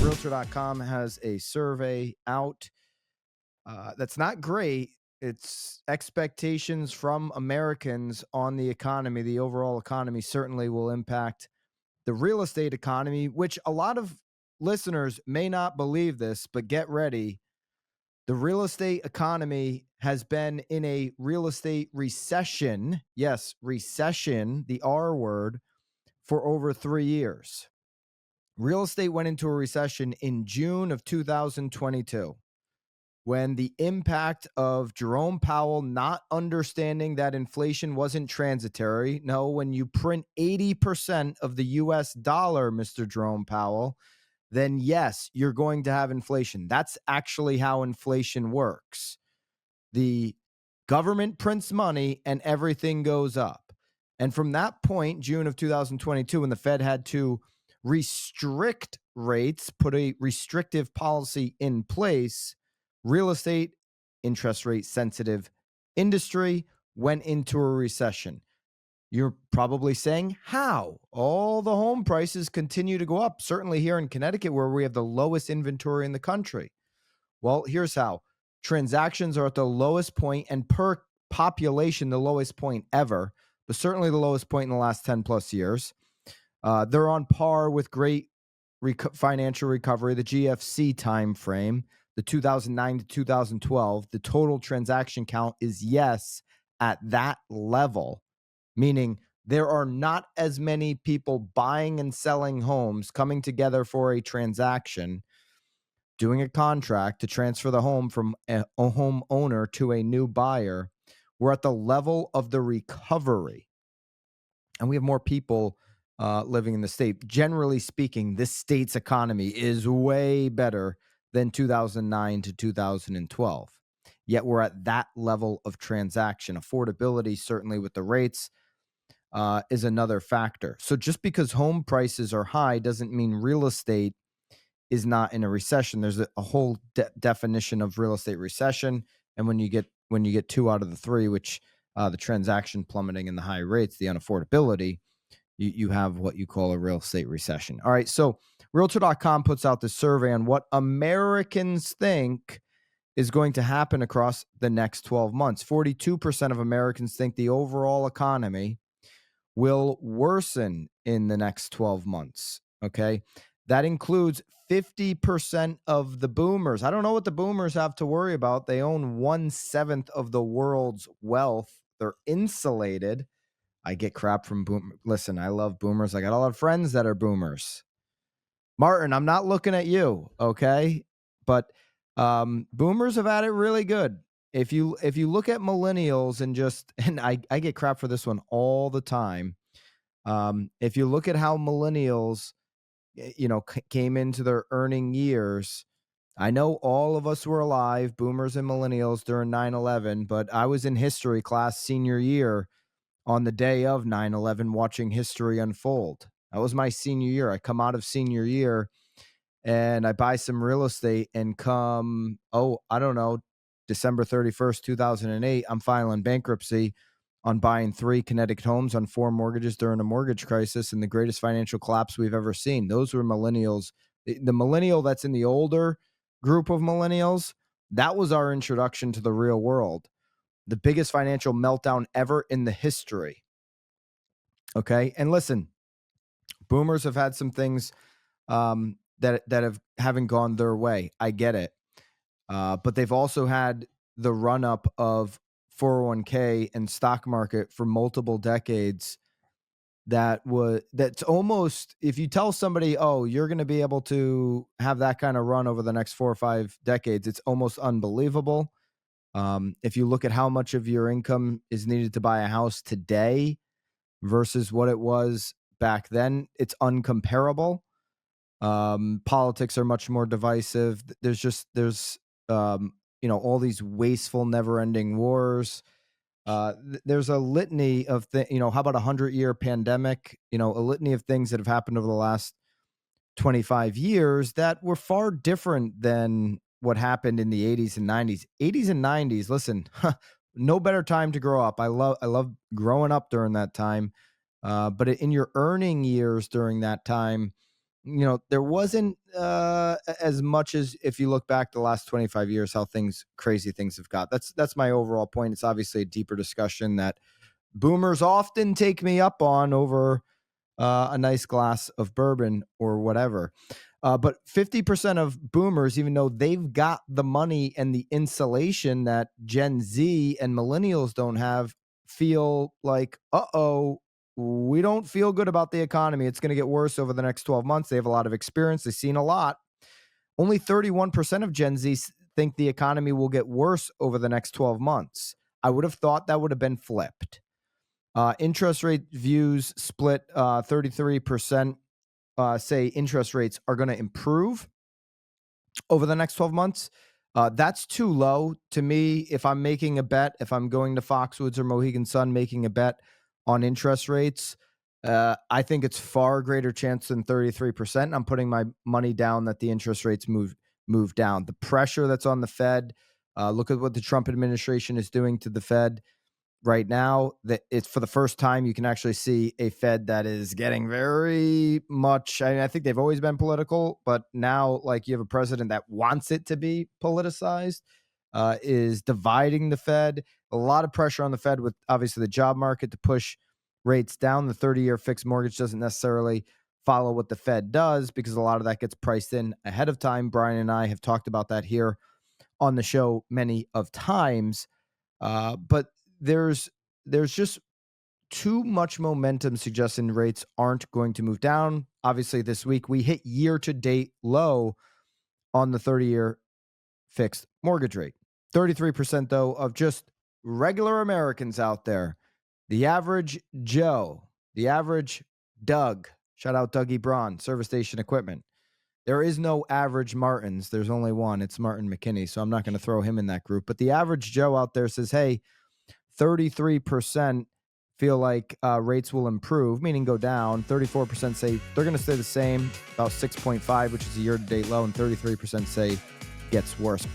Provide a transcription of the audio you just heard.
Realtor.com has a survey out that's not great. It's expectations from Americans on the economy. The overall economy certainly will impact the real estate economy, which a lot of listeners may not believe this, but get ready. The real estate economy has been in a real estate recession. Yes, recession, the R word, for over 3 years. Real estate went into a recession in June of 2022 when the impact of Jerome Powell not understanding that inflation wasn't transitory. No, when you print 80% of the US dollar, Mr. Jerome Powell, then yes, you're going to have inflation. That's actually how inflation works. The government prints money and everything goes up. And from that point, June of 2022, when the Fed had to restrict rates, put a restrictive policy in place, real estate, interest rate sensitive industry, went into a recession. You're probably saying, how? All the home prices continue to go up, certainly here in Connecticut, where we have the lowest inventory in the country. Well, here's how. Transactions are at the lowest point, and per population, the lowest point ever, but certainly the lowest point in the last 10 plus years. They're on par with great financial recovery, the GFC timeframe, the 2009 to 2012. The total transaction count is, yes, at that level, meaning there are not as many people buying and selling homes coming together for a transaction, doing a contract to transfer the home from a home owner to a new buyer. We're at the level of the recovery, and we have more people living in the state. Generally speaking, this state's economy is way better than 2009 to 2012. Yet we're at that level of transaction. Affordability, certainly with the rates, is another factor. So just because home prices are high doesn't mean real estate is not in a recession. There's a whole definition of real estate recession, and when you get two out of the three, which the transaction plummeting and the high rates, the unaffordability, you have what you call a real estate recession. All right, so Realtor.com puts out this survey on what Americans think is going to happen across the next 12 months. 42% of Americans think the overall economy will worsen in the next 12 months. Okay. That includes 50% of the boomers. I don't know what the boomers have to worry about. They own 1/7 of the world's wealth. They're insulated. I get crap from boom. Listen, I love boomers. I got a lot of friends that are boomers. Martin, I'm not looking at you. Okay. But boomers have had it really good. If you look at millennials and I get crap for this one all the time. If you look at how millennials, came into their earning years, I know all of us were alive, boomers and millennials, during 9/11, but I was in history class senior year on the day of 9/11 watching history unfold. That was my senior year. I come out of senior year and I buy some real estate, and come, I don't know, December 31st, 2008, I'm filing bankruptcy on buying 3 Connecticut homes on 4 mortgages during a mortgage crisis and the greatest financial collapse we've ever seen. Those were millennials. The millennial that's in the older group of millennials, that was our introduction to the real world. The biggest financial meltdown ever in the history. Okay. And listen, boomers have had some things that haven't gone their way. I get it. But they've also had the run up of 401k and stock market for multiple decades. That's almost, if you tell somebody, oh, you're going to be able to have that kind of run over the next 4 or 5 decades, it's almost unbelievable. If you look at how much of your income is needed to buy a house today versus what it was back then, it's uncomparable. Politics are much more divisive. There's all these wasteful, never-ending wars. There's a litany of how about 100-year pandemic? A litany of things that have happened over the last 25 years that were far different than what happened in the 80s and 90s. 80s and 90s, listen, no better time to grow up. I love growing up during that time. But in your earning years during that time, there wasn't as much as if you look back the last 25 years, how crazy things have got. That's my overall point. It's obviously a deeper discussion that boomers often take me up on over a nice glass of bourbon or whatever. But 50% of boomers, even though they've got the money and the insulation that Gen Z and millennials don't have, feel like, we don't feel good about the economy. It's going to get worse over the next 12 months. They have a lot of experience. They've seen a lot. Only 31% of Gen Z think the economy will get worse over the next 12 months. I would have thought that would have been flipped. Interest rate views split. 33% say interest rates are going to improve over the next 12 months. That's too low to me. If I'm making a bet, if I'm going to Foxwoods or Mohegan Sun making a bet on interest rates, I think it's far greater chance than 33%. I'm putting my money down that the interest rates move down. The pressure that's on the Fed, look at what the Trump administration is doing to the Fed right now. That it's for the first time you can actually see a Fed that is getting very much, I think they've always been political, but now, like, you have a president that wants it to be politicized, is dividing the Fed. A lot of pressure on the Fed with obviously the job market to push rates down. The 30-year fixed mortgage doesn't necessarily follow what the Fed does because a lot of that gets priced in ahead of time. Brian and I have talked about that here on the show many of times. But there's just too much momentum suggesting rates aren't going to move down. Obviously, this week we hit year-to-date low on the 30-year fixed mortgage rate. 33%, though, of just regular Americans out there, the average Joe, the average Doug, shout out Dougie Braun, service station equipment. There is no average Martins. There's only one. It's Martin McKinney, so I'm not going to throw him in that group. But the average Joe out there says, hey, 33% feel like rates will improve, meaning go down. 34% say they're going to stay the same, about 6.5, which is a year-to-date low, and 33% say gets worse.